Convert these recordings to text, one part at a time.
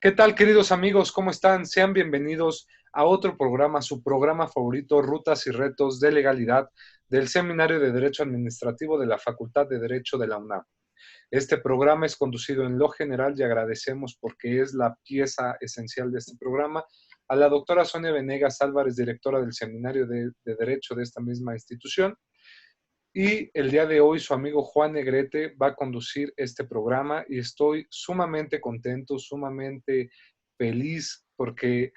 ¿Qué tal, queridos amigos? ¿Cómo están? Sean bienvenidos a otro programa, su programa favorito, Rutas y Retos de Legalidad del Seminario de Derecho Administrativo de la Facultad de Derecho de la UNAM. Este programa es conducido en lo general y agradecemos porque es la pieza esencial de este programa a la doctora Sonia Venegas Álvarez, directora del Seminario de Derecho de esta misma institución. Y el día de hoy su amigo Juan Negrete va a conducir este programa y estoy sumamente contento, sumamente feliz porque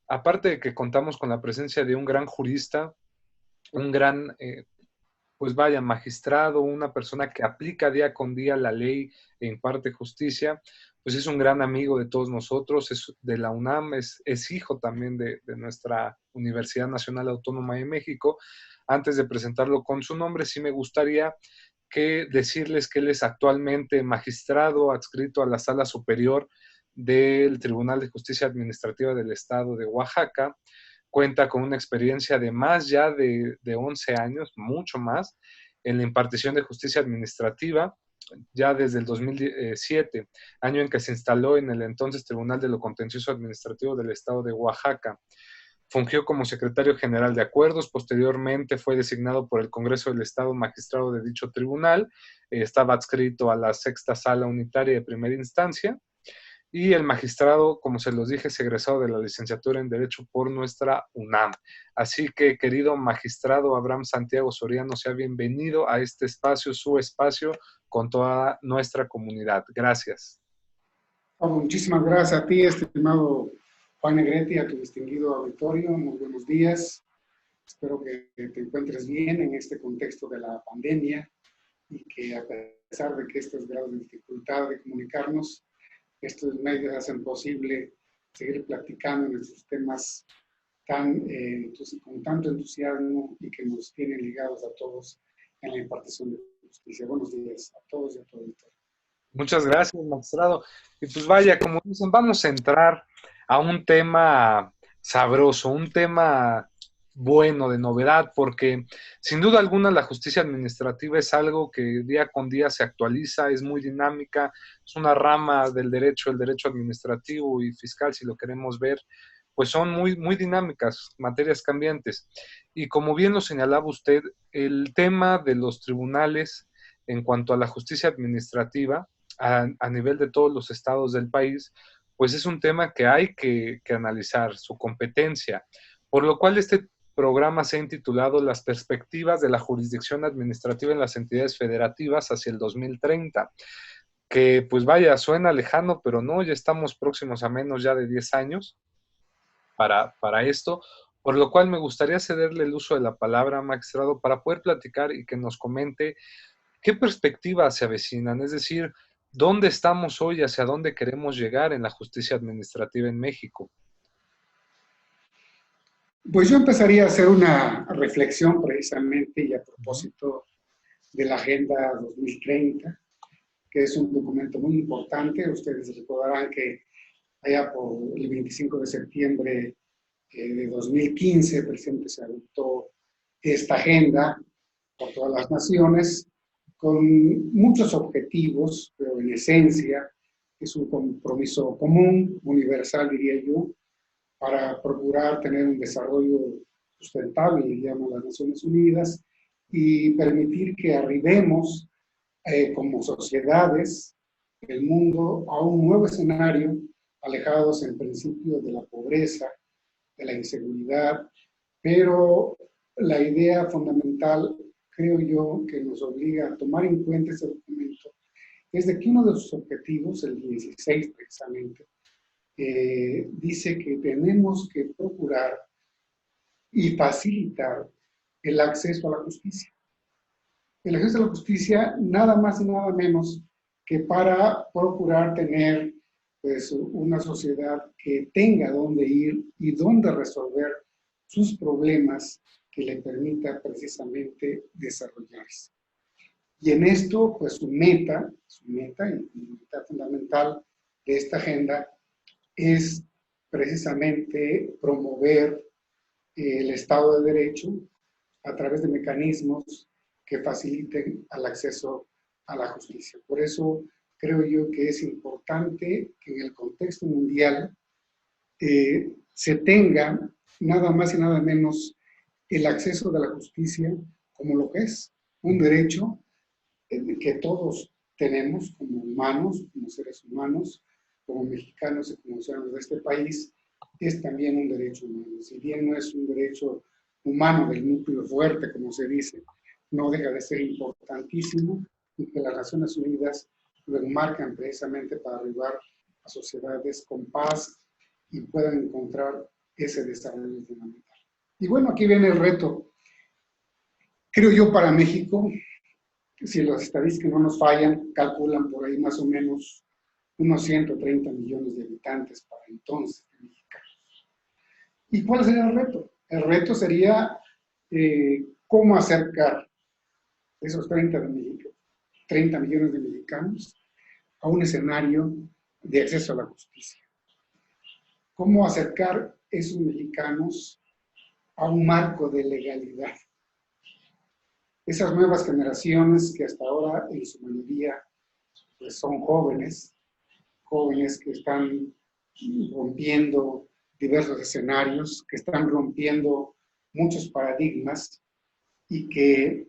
aparte de que contamos con la presencia de un gran jurista, un gran, pues vaya, magistrado, una persona que aplica día con día la ley e imparte justicia, pues es un gran amigo de todos nosotros, es de la UNAM, es hijo también de nuestra Universidad Nacional Autónoma de México. Antes de presentarlo con su nombre, sí me gustaría que decirles que él es actualmente magistrado adscrito a la Sala Superior del Tribunal de Justicia Administrativa del Estado de Oaxaca. Cuenta con una experiencia de más ya de 11 años, mucho más, en la impartición de justicia administrativa, ya desde el 2007, año en que se instaló en el entonces Tribunal de lo Contencioso Administrativo del Estado de Oaxaca. Fungió como secretario general de acuerdos, posteriormente fue designado por el Congreso del Estado magistrado de dicho tribunal, estaba adscrito a la sexta sala unitaria de primera instancia, y el magistrado, como se los dije, es egresado de la licenciatura en Derecho por nuestra UNAM. Así que, querido magistrado Abraham Santiago Soriano, sea bienvenido a este espacio, su espacio, con toda nuestra comunidad. Gracias. Muchísimas gracias a ti, estimado Juan Negrete, y a tu distinguido auditorio. Muy buenos días. Espero que te encuentres bien en este contexto de la pandemia y que a pesar de que estos grados de dificultad de comunicarnos, estos medios hacen posible seguir platicando en estos temas con tanto entusiasmo y que nos tienen ligados a todos en la impartición de justicia. Buenos días a todos y a tu auditorio. Muchas gracias, magistrado. Y pues vaya, como dicen, vamos a entrar a un tema sabroso, un tema bueno, de novedad, porque sin duda alguna la justicia administrativa es algo que día con día se actualiza, es muy dinámica, es una rama del derecho, el derecho administrativo y fiscal, si lo queremos ver, pues son muy, muy dinámicas, materias cambiantes. Y como bien lo señalaba usted, el tema de los tribunales en cuanto a la justicia administrativa, a nivel de todos los estados del país, pues es un tema que hay que analizar, su competencia, por lo cual este programa se ha intitulado Las perspectivas de la jurisdicción administrativa en las entidades federativas hacia el 2030, que pues vaya, suena lejano, pero no, ya estamos próximos a menos ya de 10 años para esto, por lo cual me gustaría cederle el uso de la palabra, magistrado, para poder platicar y que nos comente qué perspectivas se avecinan, es decir, dónde estamos hoy, hacia dónde queremos llegar en la justicia administrativa en México. Pues yo empezaría a hacer una reflexión precisamente y a propósito de la Agenda 2030, que es un documento muy importante. Ustedes recordarán que allá por el 25 de septiembre de 2015, el presidente se adoptó esta agenda por todas las naciones con muchos objetivos, pero en esencia es un compromiso común, universal, diría yo, para procurar tener un desarrollo sustentable, diríamos las Naciones Unidas, y permitir que arribemos como sociedades del mundo a un nuevo escenario, alejados en principio de la pobreza, de la inseguridad, pero la idea fundamental, creo yo, que nos obliga a tomar en cuenta este documento, es de que uno de sus objetivos, el 16 precisamente, dice que tenemos que procurar y facilitar el acceso a la justicia. El acceso a la justicia nada más y nada menos que para procurar tener pues, una sociedad que tenga dónde ir y dónde resolver sus problemas que le permita precisamente desarrollarse. Y en esto, pues su meta y meta fundamental de esta agenda es precisamente promover el Estado de Derecho a través de mecanismos que faciliten el acceso a la justicia. Por eso creo yo que es importante que en el contexto mundial se tenga nada más y nada menos el acceso de la justicia como lo que es un derecho que todos tenemos como humanos, como seres humanos, como mexicanos y como ciudadanos de este país, es también un derecho humano. Si bien no es un derecho humano del núcleo fuerte, como se dice, no deja de ser importantísimo y que las Naciones Unidas lo enmarcan precisamente para arribar a sociedades con paz y puedan encontrar ese desarrollo fundamental. Y bueno, aquí viene el reto. Creo yo para México, si las estadísticas no nos fallan, calculan por ahí más o menos unos 130 millones de habitantes para entonces mexicanos. ¿Y cuál sería el reto? El reto sería cómo acercar esos 30 millones de mexicanos a un escenario de acceso a la justicia. ¿Cómo acercar esos mexicanos a un marco de legalidad? Esas nuevas generaciones que hasta ahora en su mayoría pues son jóvenes que están rompiendo diversos escenarios, que están rompiendo muchos paradigmas y que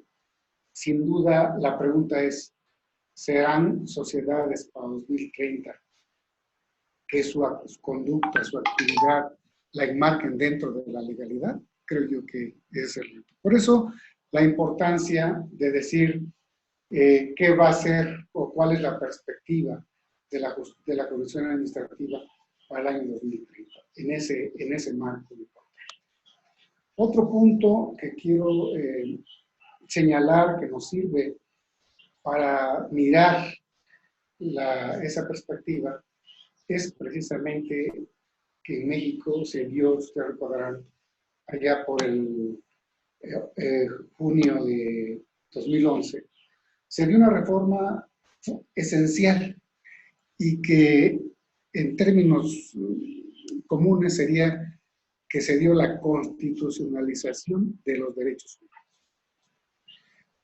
sin duda la pregunta es, ¿serán sociedades para 2030 que su conducta, su actividad la enmarquen dentro de la legalidad? Creo yo que es el reto. Por eso la importancia de decir qué va a ser o cuál es la perspectiva de la Comisión Administrativa para el año 2030, en ese marco importante. Otro punto que quiero señalar que nos sirve para mirar esa perspectiva es precisamente que en México se dio, ustedes recordarán, allá por el junio de 2011, se dio una reforma esencial y que en términos comunes sería que se dio la constitucionalización de los derechos humanos.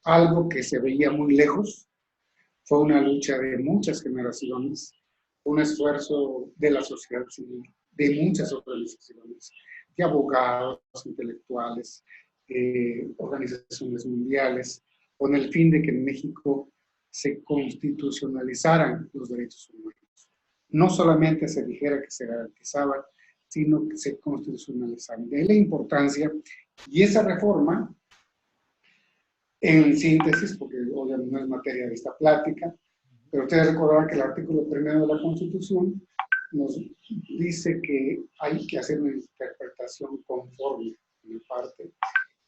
Algo que se veía muy lejos, fue una lucha de muchas generaciones, un esfuerzo de la sociedad civil, de muchas organizaciones, de abogados, intelectuales, organizaciones mundiales, con el fin de que en México se constitucionalizaran los derechos humanos. No solamente se dijera que se garantizaban, sino que se constitucionalizaran. De ahí la importancia, y esa reforma, en síntesis, porque obviamente no es materia de esta plática, pero ustedes recordarán que el artículo 1 de la Constitución nos dice que hay que hacer una interpretación conforme en la parte,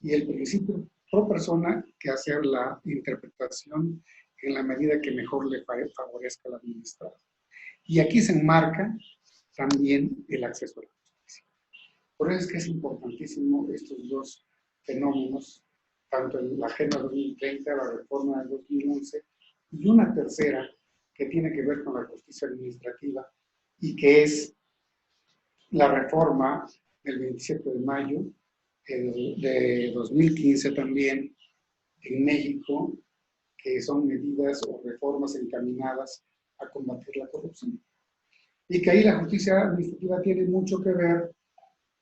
y el principio pro persona que hacer la interpretación en la medida que mejor le favorezca al administrador. Y aquí se enmarca también el acceso a la justicia. Por eso es que es importantísimo estos dos fenómenos, tanto la Agenda 2030, la reforma del 2011, y una tercera que tiene que ver con la justicia administrativa y que es la reforma del 27 de mayo de 2015 también en México, que son medidas o reformas encaminadas a combatir la corrupción. Y que ahí la justicia administrativa tiene mucho que ver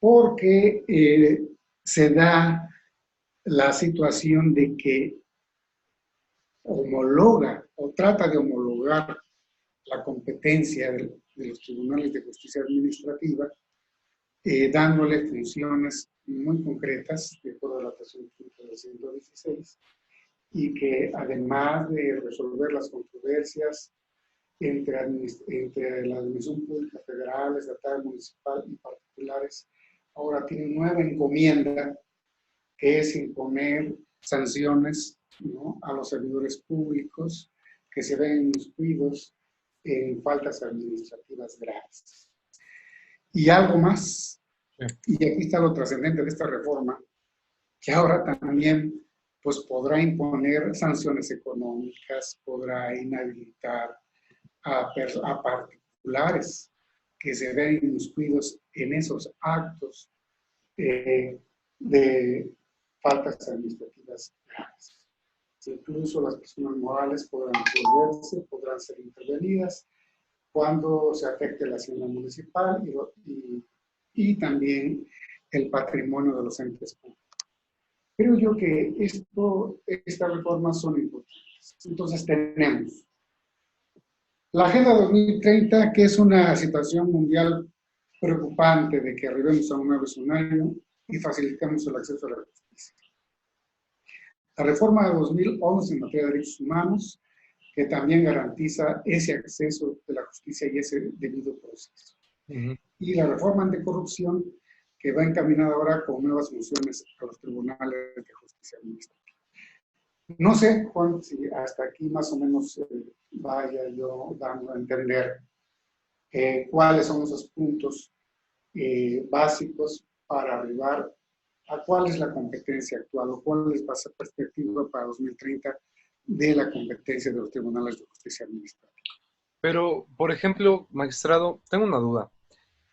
porque se da la situación de que homologa o trata de homologar la competencia de los tribunales de justicia administrativa, dándole funciones muy concretas, de acuerdo a la versión del 116, y que además de resolver las controversias entre la Administración Pública Federal, estatal, municipal y particulares, ahora tiene una nueva encomienda que es imponer sanciones, ¿no?, a los servidores públicos que se ven inmiscuidos en faltas administrativas graves. Y algo más, y aquí está lo trascendente de esta reforma, que ahora también pues, podrá imponer sanciones económicas, podrá inhabilitar a particulares que se ven inmiscuidos en esos actos de faltas administrativas graves. Incluso las personas morales podrán disolverse, podrán ser intervenidas cuando se afecte la hacienda municipal y también el patrimonio de los entes públicos. Creo yo que estas reformas son importantes. Entonces tenemos la Agenda 2030, que es una situación mundial preocupante de que arribemos a un nuevo escenario y facilitemos el acceso a la justicia. La reforma de 2011 en materia de derechos humanos, que también garantiza ese acceso de la justicia y ese debido proceso. Y la reforma anticorrupción, que va encaminada ahora con nuevas funciones a los tribunales de justicia administrativa. No sé, Juan, si hasta aquí más o menos vaya yo dando a entender cuáles son esos puntos básicos para arribar a cuál es la competencia actual o cuál es la perspectiva para 2030 de la competencia de los tribunales de justicia administrativa. Pero, por ejemplo, magistrado, tengo una duda.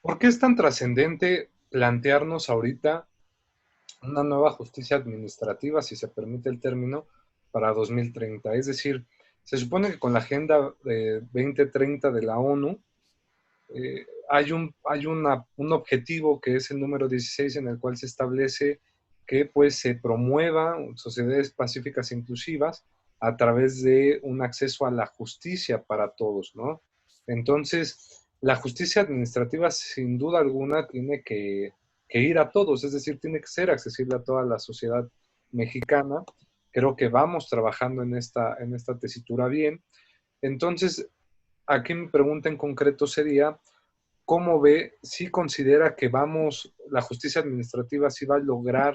¿Por qué es tan trascendente plantearnos ahorita una nueva justicia administrativa, si se permite el término, para 2030? Es decir, se supone que con la Agenda 2030 de la ONU hay un objetivo que es el número 16 en el cual se establece que pues se promueva sociedades pacíficas e inclusivas a través de un acceso a la justicia para todos, ¿no? Entonces, la justicia administrativa sin duda alguna tiene que ir a todos, es decir, tiene que ser accesible a toda la sociedad mexicana. Creo que vamos trabajando en esta tesitura bien. Entonces, aquí mi pregunta en concreto sería, ¿cómo ve, si considera que la justicia administrativa sí va a lograr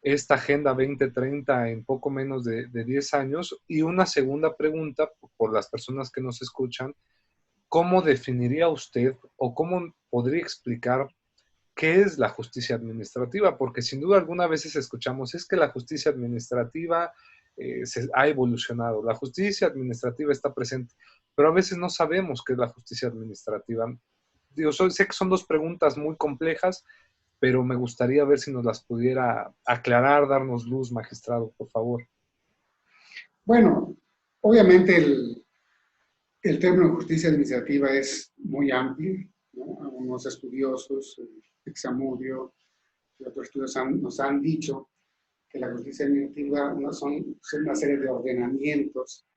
esta Agenda 2030 en poco menos de 10 años? Y una segunda pregunta, por las personas que nos escuchan, ¿cómo definiría usted o cómo podría explicar qué es la justicia administrativa? Porque sin duda alguna veces escuchamos, es que la justicia administrativa se ha evolucionado, la justicia administrativa está presente, pero a veces no sabemos qué es la justicia administrativa. Digo, sé que son dos preguntas muy complejas, pero me gustaría ver si nos las pudiera aclarar, darnos luz, magistrado, por favor. Bueno, obviamente el término justicia administrativa es muy amplio, ¿no? Algunos estudiosos, Examudio y otros estudios nos han dicho que la justicia administrativa son una serie de ordenamientos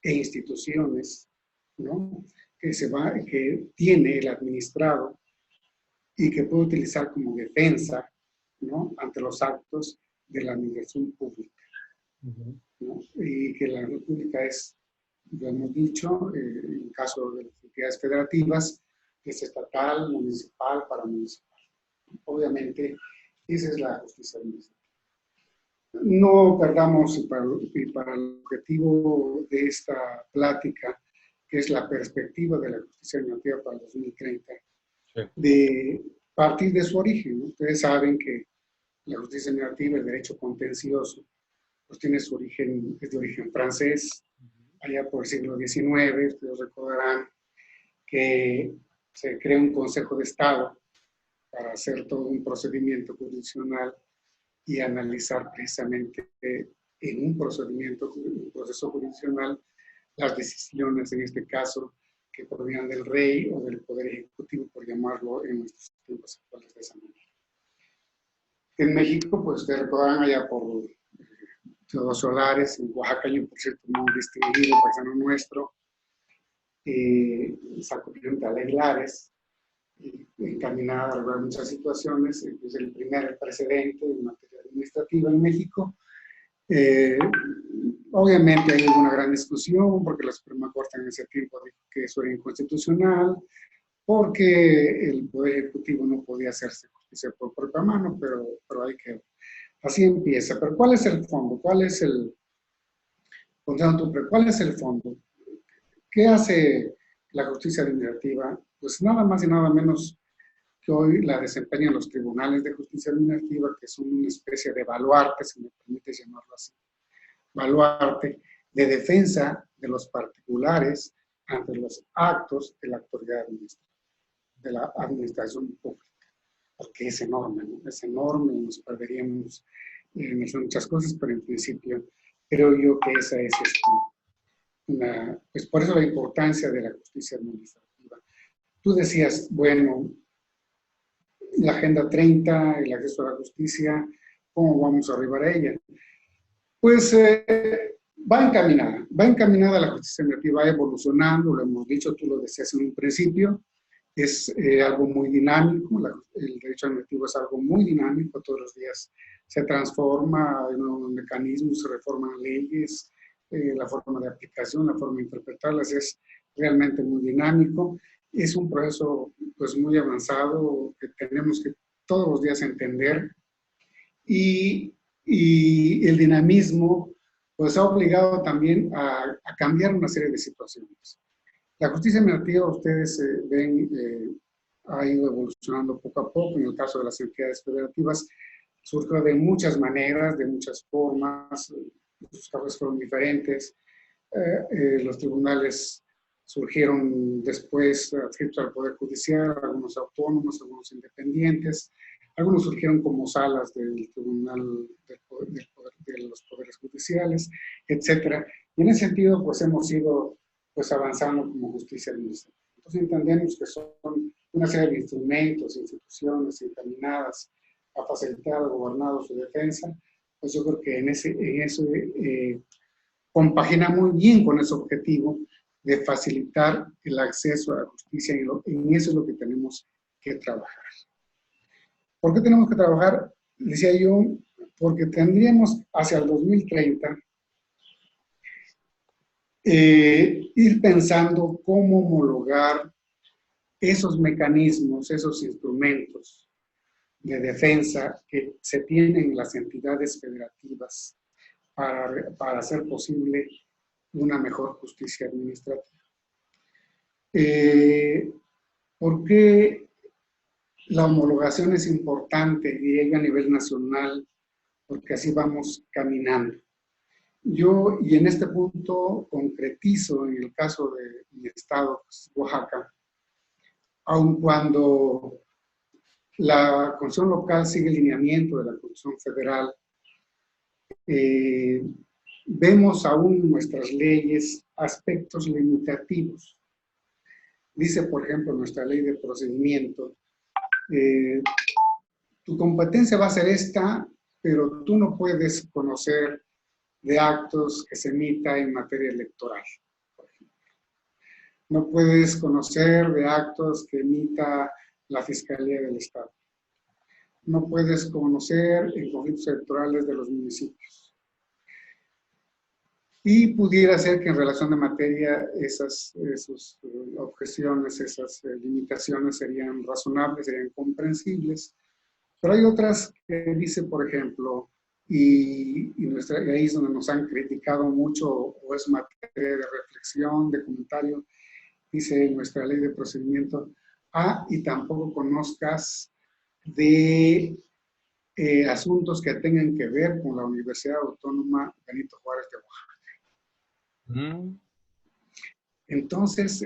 e instituciones, ¿no? que tiene el administrado y que puede utilizar como defensa, ¿no? Ante los actos de la administración pública, ¿no? Y que la república es, lo hemos dicho, en caso de las entidades federativas, es estatal, municipal, paramunicipal. Obviamente, esa es la justicia administrativa. No perdamos, y para el objetivo de esta plática, que es la perspectiva de la justicia administrativa para el 2030, sí, de partir de su origen, ¿no? Ustedes saben que la justicia administrativa, el derecho contencioso, pues tiene su origen, es de origen francés, allá por el siglo XIX. Ustedes recordarán que se creó un Consejo de Estado para hacer todo un procedimiento jurisdiccional y analizar precisamente en un proceso jurisdiccional, las decisiones, en este caso, que provenían del rey o del Poder Ejecutivo, por llamarlo en nuestros tiempos actuales de esa manera. En México, pues ustedes recordarán allá por Teodosio Lárez, en Oaxaca, por cierto, muy distinguido, paisano nuestro, sacó la ley Lares, encaminada a arreglar muchas situaciones. Es el primer precedente en materia administrativa en México. Obviamente hay una gran discusión porque la Suprema Corte en ese tiempo dijo que eso era inconstitucional, porque el Poder Ejecutivo no podía hacerse justicia por propia mano, pero hay que... Así empieza. Pero ¿cuál es el fondo? ¿Cuál es el fondo? ¿Qué hace la justicia administrativa? Pues nada más y nada menos que hoy la desempeñan los tribunales de justicia administrativa, que son una especie de baluarte, si me permite llamarlo así, baluarte de defensa de los particulares ante los actos de la autoridad administrativa, de la administración pública, porque es enorme, ¿no? Es enorme y nos perderíamos en muchas cosas, pero en principio creo yo que esa es pues por eso la importancia de la justicia administrativa. Tú decías, bueno, la Agenda 30, el acceso a la justicia, ¿cómo vamos a arribar a ella? Pues va encaminada la justicia administrativa, va evolucionando, lo hemos dicho, tú lo decías en un principio, es algo muy dinámico, el derecho administrativo es algo muy dinámico, todos los días se transforma en nuevos mecanismos, se reforman leyes, la forma de aplicación, la forma de interpretarlas es realmente muy dinámico. Es un proceso pues muy avanzado que tenemos que todos los días entender y el dinamismo pues ha obligado también a cambiar una serie de situaciones. La justicia administrativa, ustedes ven, ha ido evolucionando poco a poco. En el caso de las entidades federativas, surgió de muchas maneras, de muchas formas, sus casos fueron diferentes. Los tribunales surgieron después adscritos al Poder Judicial, algunos autónomos, algunos independientes. Algunos surgieron como salas del Tribunal de los Poderes Judiciales, etcétera. Y en ese sentido, pues hemos ido pues, avanzando como justicia administrativa. Entonces entendemos que son una serie de instrumentos, instituciones encaminadas a facilitar al gobernado su defensa. Pues yo creo que en eso compagina muy bien con ese objetivo de facilitar el acceso a la justicia y en eso es lo que tenemos que trabajar. ¿Por qué tenemos que trabajar? Decía yo, porque tendríamos hacia el 2030 ir pensando cómo homologar esos mecanismos, esos instrumentos de defensa que se tienen en las entidades federativas para hacer posible una mejor justicia administrativa. ¿Por qué la homologación es importante y ello a nivel nacional? Porque así vamos caminando. Yo, y en este punto concretizo en el caso de mi estado, pues, Oaxaca, aun cuando la Constitución local sigue el lineamiento de la Constitución federal, vemos aún en nuestras leyes aspectos limitativos. Dice, por ejemplo, nuestra ley de procedimiento, tu competencia va a ser esta, pero tú no puedes conocer de actos que se emita en materia electoral, por ejemplo. No puedes conocer de actos que emita la Fiscalía del Estado. No puedes conocer en conflictos electorales de los municipios. Y pudiera ser que en relación de materia esas objeciones, esas limitaciones serían razonables, serían comprensibles. Pero hay otras que dice, por ejemplo, y ahí es donde nos han criticado mucho, o es materia de reflexión, de comentario, dice nuestra ley de procedimiento, y tampoco conozcas de asuntos que tengan que ver con la Universidad Autónoma Benito Juárez de Oaxaca. Entonces,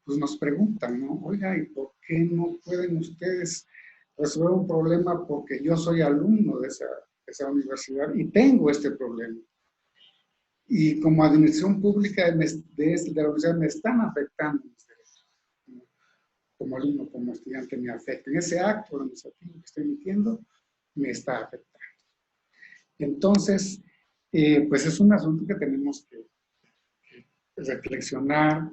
pues nos preguntan, ¿no? Oiga, ¿y por qué no pueden ustedes resolver un problema? Porque yo soy alumno de esa universidad y tengo este problema. Y como administración pública de la universidad me están afectando mis derechos. Como alumno, como estudiante me afectan. Ese acto administrativo que estoy emitiendo me está afectando. Entonces, pues es un asunto que tenemos que reflexionar.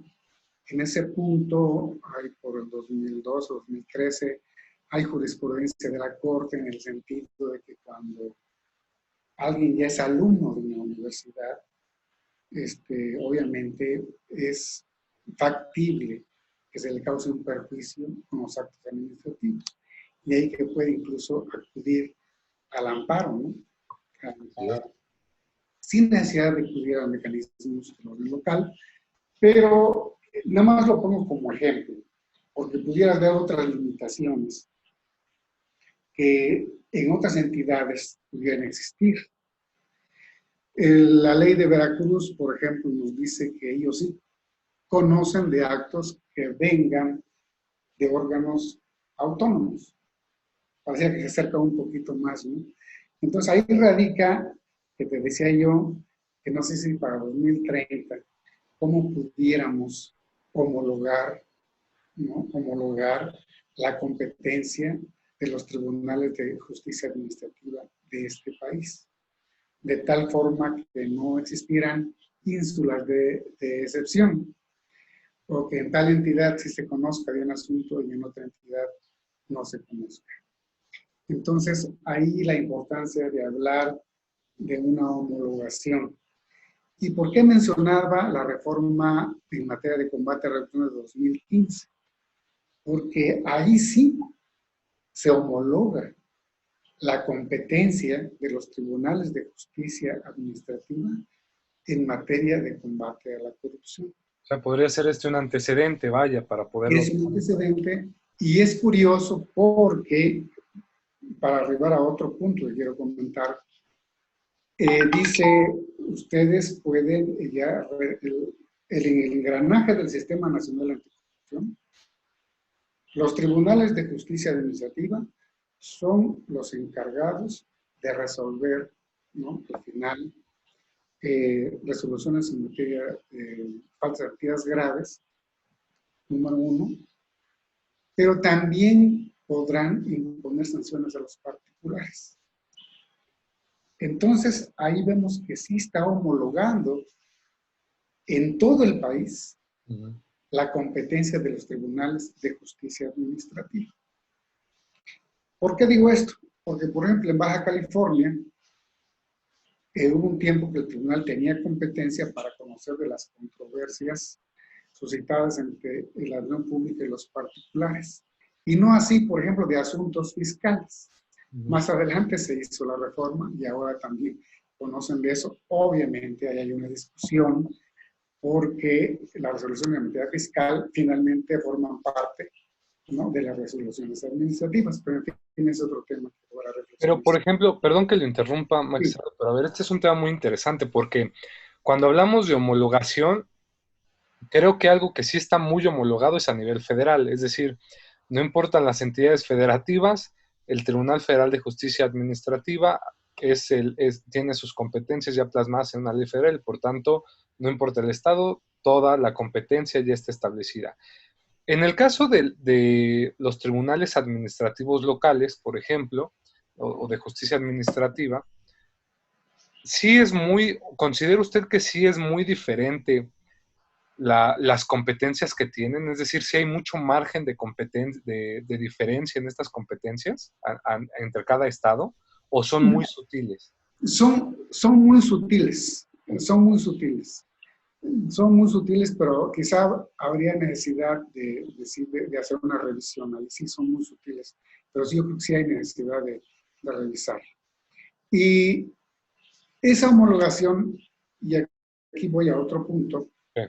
En ese punto, por el 2002 o 2013, hay jurisprudencia de la Corte en el sentido de que cuando alguien ya es alumno de una universidad, obviamente es factible que se le cause un perjuicio con los actos administrativos. Y ahí que puede incluso acudir al amparo, ¿no? Al amparo, sin necesidad de acudir a mecanismos del orden local, pero nada más lo pongo como ejemplo, porque pudiera haber otras limitaciones que en otras entidades pudieran existir. La ley de Veracruz, por ejemplo, nos dice que ellos sí conocen de actos que vengan de órganos autónomos. Parecía que se acerca un poquito más, ¿no? Entonces ahí radica que te decía yo, que no sé si para 2030, cómo pudiéramos homologar, ¿no? Homologar la competencia de los tribunales de justicia administrativa de este país, de tal forma que no existieran ínsulas de excepción, o que en tal entidad sí se conozca de un asunto y en otra entidad no se conozca. Entonces, ahí la importancia de hablar de una homologación. ¿Y por qué mencionaba la reforma en materia de combate a la corrupción de 2015? Porque ahí sí se homologa la competencia de los tribunales de justicia administrativa en materia de combate a la corrupción. O sea, podría ser este un antecedente, vaya, para poderlo... Es un antecedente y es curioso porque, para arribar a otro punto que quiero comentar, dice, ustedes pueden ya ver el engranaje del Sistema Nacional Anticorrupción. Los tribunales de justicia administrativa son los encargados de resolver, ¿no?, al final, resoluciones en materia de faltas de actividades graves, número uno, pero también podrán imponer sanciones a los particulares. Entonces, ahí vemos que sí está homologando en todo el país la competencia de los tribunales de justicia administrativa. ¿Por qué digo esto? Porque, por ejemplo, en Baja California, hubo un tiempo que el tribunal tenía competencia para conocer de las controversias suscitadas entre la administración pública y los particulares. Y no así, por ejemplo, de asuntos fiscales. Más adelante se hizo la reforma y ahora también conocen de eso. Obviamente ahí hay una discusión porque la resolución de la materia fiscal finalmente forman parte, ¿no?, de las resoluciones administrativas, pero en fin, es otro tema que ahora reflexionamos. Pero, por ejemplo, perdón que lo interrumpa, magistrado, sí, pero a ver, este es un tema muy interesante porque cuando hablamos de homologación, creo que algo que sí está muy homologado es a nivel federal, es decir, no importan las entidades federativas, el Tribunal Federal de Justicia Administrativa tiene sus competencias ya plasmadas en una ley federal, por tanto, no importa el estado, toda la competencia ya está establecida. En el caso de los tribunales administrativos locales, por ejemplo, o de justicia administrativa, sí es ¿considera usted que sí es muy diferente las competencias que tienen? Es decir, si hay mucho margen de diferencia en estas competencias entre cada estado, ¿o son muy sutiles? Son muy sutiles, son muy sutiles. Son muy sutiles, pero quizá habría necesidad de hacer una revisión. Ahí sí son muy sutiles, pero sí, yo creo que sí hay necesidad de revisar. Y esa homologación, y aquí voy a otro punto, sí,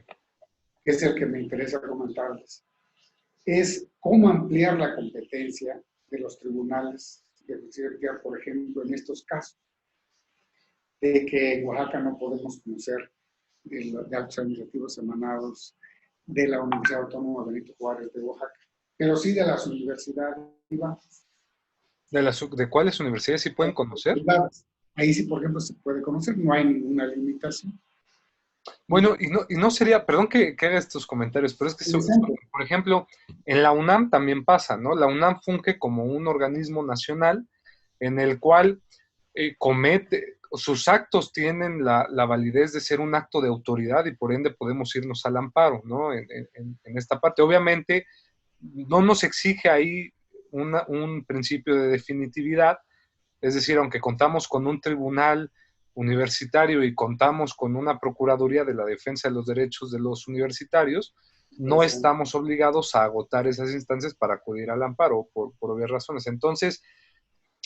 que es el que me interesa comentarles, es cómo ampliar la competencia de los tribunales de justicia, por ejemplo, en estos casos, de que en Oaxaca no podemos conocer de actos administrativos emanados de la Universidad Autónoma Benito Juárez de Oaxaca, pero sí de las universidades privadas. ¿De cuáles universidades sí pueden conocer? Privadas. Ahí sí, por ejemplo, se puede conocer, no hay ninguna limitación. Bueno, y no sería, perdón que haga estos comentarios, pero es que, por ejemplo, en la UNAM también pasa, ¿no? La UNAM funge como un organismo nacional en el cual sus actos tienen la validez de ser un acto de autoridad y por ende podemos irnos al amparo, ¿no? En esta parte. Obviamente, no nos exige ahí un principio de definitividad, es decir, aunque contamos con un tribunal universitario y contamos con una Procuraduría de la Defensa de los Derechos de los Universitarios, no estamos obligados a agotar esas instancias para acudir al amparo, por obvias razones. Entonces,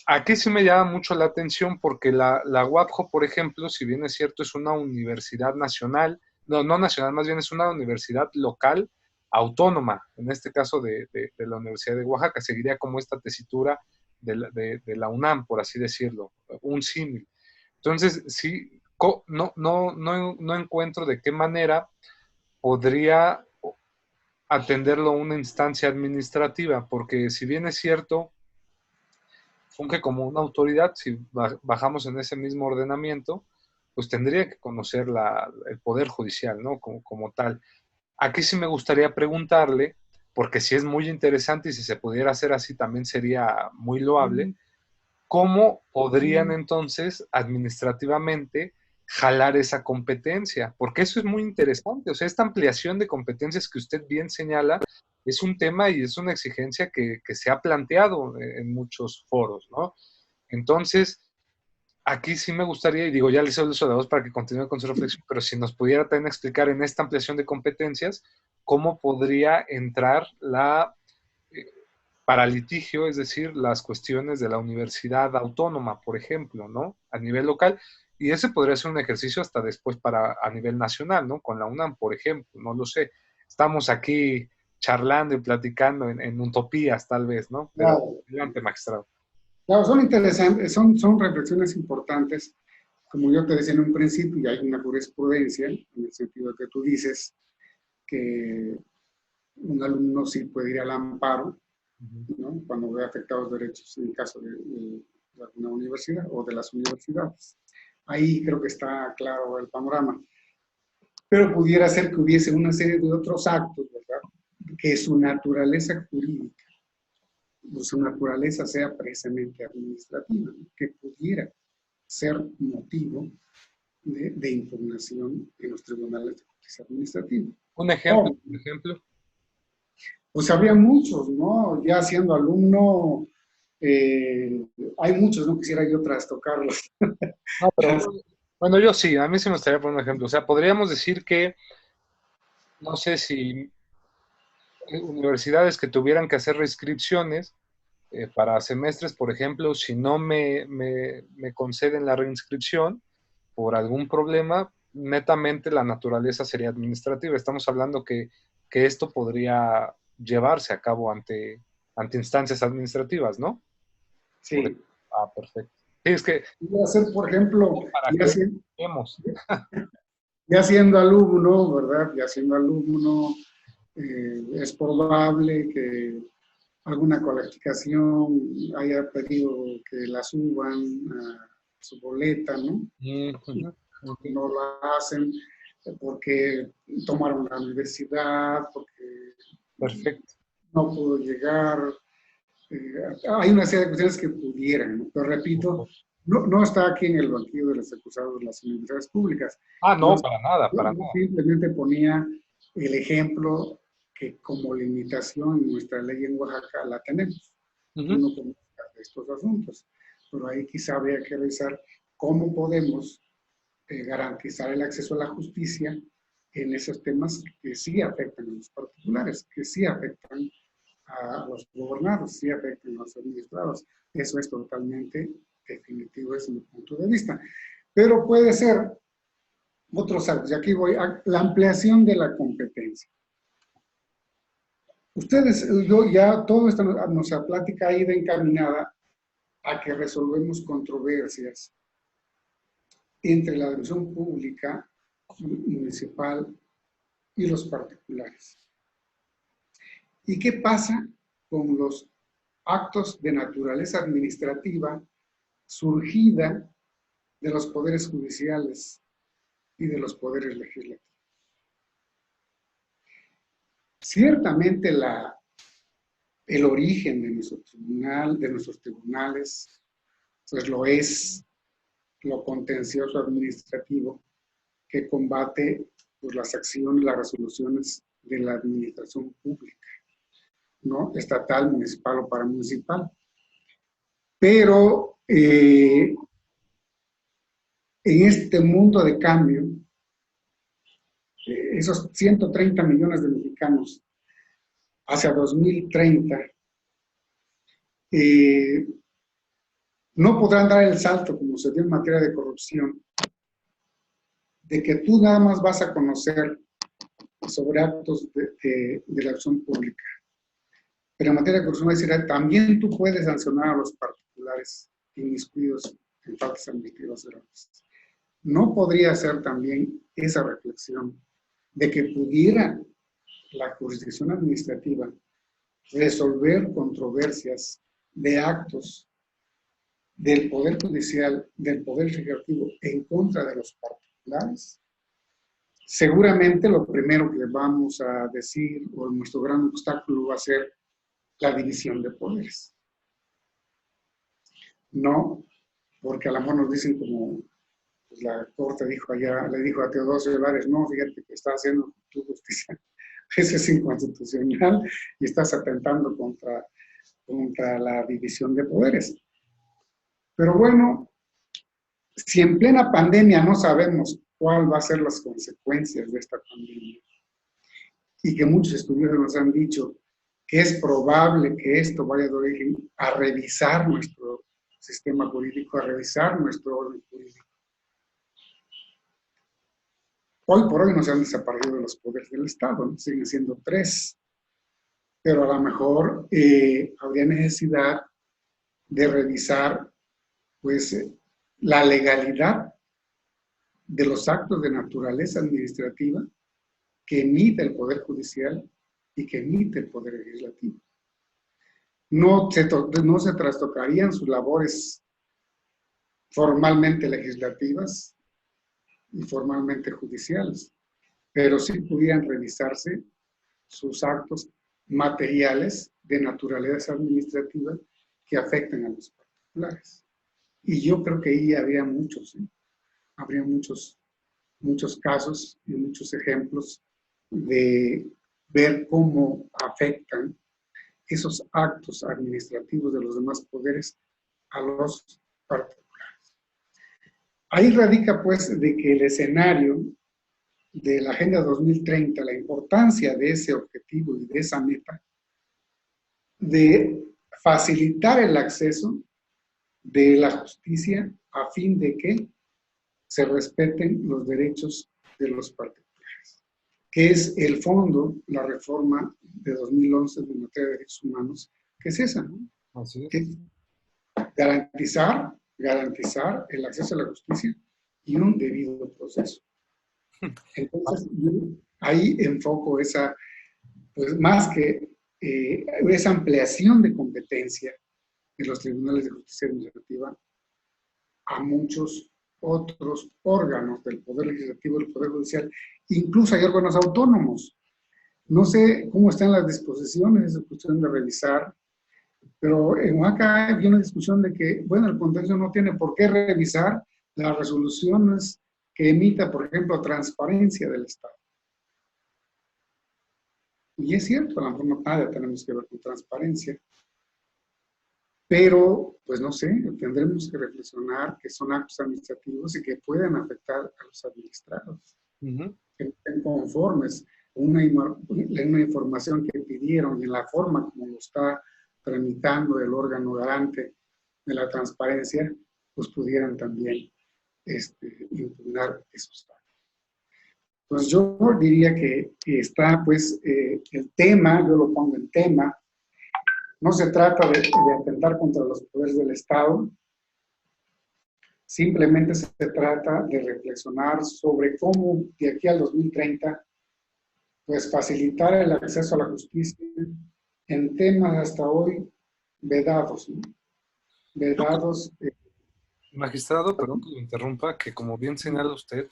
aquí sí me llama mucho la atención porque la UAPJO, por ejemplo, si bien es cierto, es una universidad nacional, no nacional, más bien es una universidad local, autónoma, en este caso de la Universidad de Oaxaca, seguiría como esta tesitura de la UNAM, por así decirlo, un símil. Entonces, sí, no encuentro de qué manera podría atenderlo una instancia administrativa, porque si bien es cierto, funge como una autoridad, si bajamos en ese mismo ordenamiento, pues tendría que conocer el Poder Judicial, ¿no? Como tal. Aquí sí me gustaría preguntarle, porque si es muy interesante y si se pudiera hacer así también sería muy loable, ¿cómo podrían entonces administrativamente jalar esa competencia? Porque eso es muy interesante. O sea, esta ampliación de competencias que usted bien señala es un tema y es una exigencia que se ha planteado en muchos foros, ¿no? Entonces, aquí sí me gustaría, y digo, ya le cedo a la voz para que continúe con su reflexión, pero si nos pudiera también explicar en esta ampliación de competencias, cómo podría entrar eh, para litigio, es decir, las cuestiones de la universidad autónoma, por ejemplo, ¿no? A nivel local, y ese podría ser un ejercicio hasta después a nivel nacional, ¿no? Con la UNAM, por ejemplo, no lo sé. Estamos aquí charlando y platicando en utopías, tal vez, ¿no? Pero Claro, adelante, magistrado. claro, son interesantes, son reflexiones importantes. Como yo te decía en un principio, y hay una jurisprudencia, en el sentido que tú dices que un alumno sí puede ir al amparo, ¿no? Cuando ve afectados derechos, en el caso de alguna universidad o de las universidades. Ahí creo que está claro el panorama. Pero pudiera ser que hubiese una serie de otros actos, ¿verdad? Que su naturaleza jurídica, o su naturaleza sea precisamente administrativa, ¿no? Que pudiera ser motivo de impugnación en los tribunales de justicia administrativa. Un ejemplo, O, por ejemplo. pues habría muchos, ¿no? Ya siendo alumno, hay muchos, no quisiera yo trastocarlos. No, pero bueno, yo sí, a mí sí me gustaría poner un ejemplo. O sea, podríamos decir que, no sé si universidades que tuvieran que hacer reinscripciones para semestres, por ejemplo, si no me conceden la reinscripción por algún problema, netamente la naturaleza sería administrativa. Estamos hablando que esto podría llevarse a cabo ante instancias administrativas, ¿no? Por- Sí. perfecto. Sí, es que Pudiera ser, por ejemplo, para ya que siendo, vemos. ya siendo alumno, ¿verdad? Ya siendo alumno, es probable que alguna calificación haya pedido que la suban a su boleta, ¿no? Ujú, ujú. No la hacen porque tomaron la universidad, porque Perfecto. no pudo llegar. Hay una serie de cuestiones que pudieran, ¿no? Pero repito, no está aquí en el banquillo de los acusados de las universidades públicas. Ah, Yo, no, para nada, para yo nada. simplemente ponía el ejemplo que como limitación en nuestra ley en Oaxaca la tenemos. Ujú. Uno conoce estos asuntos, pero ahí quizá habría que revisar cómo podemos garantizar el acceso a la justicia en esos temas que sí afectan a los particulares, que sí afectan a los gobernados, sí afectan a los administrados. Eso es totalmente definitivo desde mi punto de vista. Pero puede ser otros actos, y aquí voy a la ampliación de la competencia. Ustedes, yo ya todo esto, nuestra plática ha ido encaminada a que resolvemos controversias entre la administración pública municipal y los particulares. ¿Y qué pasa con los actos de naturaleza administrativa surgida de los poderes judiciales y de los poderes legislativos? Ciertamente el origen de nuestro tribunal, de nuestros tribunales, pues lo es lo contencioso administrativo que combate pues, las acciones, las resoluciones de la administración pública, ¿no? Estatal, municipal o paramunicipal. Pero en este mundo de cambio, esos 130 millones de mexicanos hacia 2030 no podrán dar el salto, como se dio en materia de corrupción, de que tú nada más vas a conocer sobre actos de la acción pública. Pero en materia de corrupción, decir, también tú puedes sancionar a los particulares inmiscuidos en faltas administrativas graves. ¿No podría ser también esa reflexión de que pudiera la jurisdicción administrativa resolver controversias de actos del Poder Judicial, del Poder Legislativo en contra de los particulares, seguramente lo primero que vamos a decir, o nuestro gran obstáculo, va a ser la división de poderes. No, porque a lo mejor nos dicen como pues, la Corte dijo allá, le dijo a Teodosio Vares, no, fíjate que está haciendo tu justicia, eso es inconstitucional y estás atentando contra la división de poderes. Pero bueno, si en plena pandemia no sabemos cuál va a ser las consecuencias de esta pandemia y que muchos estudiosos nos han dicho que es probable que esto vaya de origen a revisar nuestro sistema jurídico, a revisar nuestro orden jurídico. Hoy por hoy no se han desaparecido los poderes del Estado, ¿no? Siguen siendo 3, pero a lo mejor habría necesidad de revisar pues, la legalidad de los actos de naturaleza administrativa que emite el Poder Judicial y que emite el Poder Legislativo. No se trastocarían sus labores formalmente legislativas y formalmente judiciales, pero sí pudieran revisarse sus actos materiales de naturaleza administrativa que afectan a los particulares. Y yo creo que ahí habría muchos casos y muchos ejemplos de ver cómo afectan esos actos administrativos de los demás poderes a los particulares. Ahí radica, pues, de que el escenario de la Agenda 2030, la importancia de ese objetivo y de esa meta, de facilitar el acceso de la justicia a fin de que se respeten los derechos de los particulares, que es el fondo, la reforma de 2011 de materia de derechos humanos, que es esa, ¿no? Así Que es garantizar el acceso a la justicia y un debido proceso. Entonces, yo ahí enfoco esa, pues más que esa ampliación de competencia de los tribunales de justicia administrativa a muchos otros órganos del Poder Legislativo y del Poder Judicial. Incluso hay órganos autónomos. No sé cómo están las disposiciones, es cuestión de revisar, pero en Oaxaca hay una discusión de que, bueno, el Congreso no tiene por qué revisar las resoluciones que emita, por ejemplo, Transparencia del Estado. Y es cierto, a lo mejor no nada tenemos que ver con transparencia, pero, pues no sé, tendremos que reflexionar que son actos administrativos y que pueden afectar a los administrados. Que estén conformes una información que pidieron y en la forma como lo está tramitando el órgano garante de la transparencia, pues pudieran también impugnar esos datos. Pues yo diría que está, pues, el tema, yo lo pongo en tema, no se trata de atentar contra los poderes del Estado, simplemente se trata de reflexionar sobre cómo de aquí al 2030, pues facilitar el acceso a la justicia en temas hasta hoy vedados, ¿no? Vedados. Magistrado, perdón que lo interrumpa, que como bien señala usted,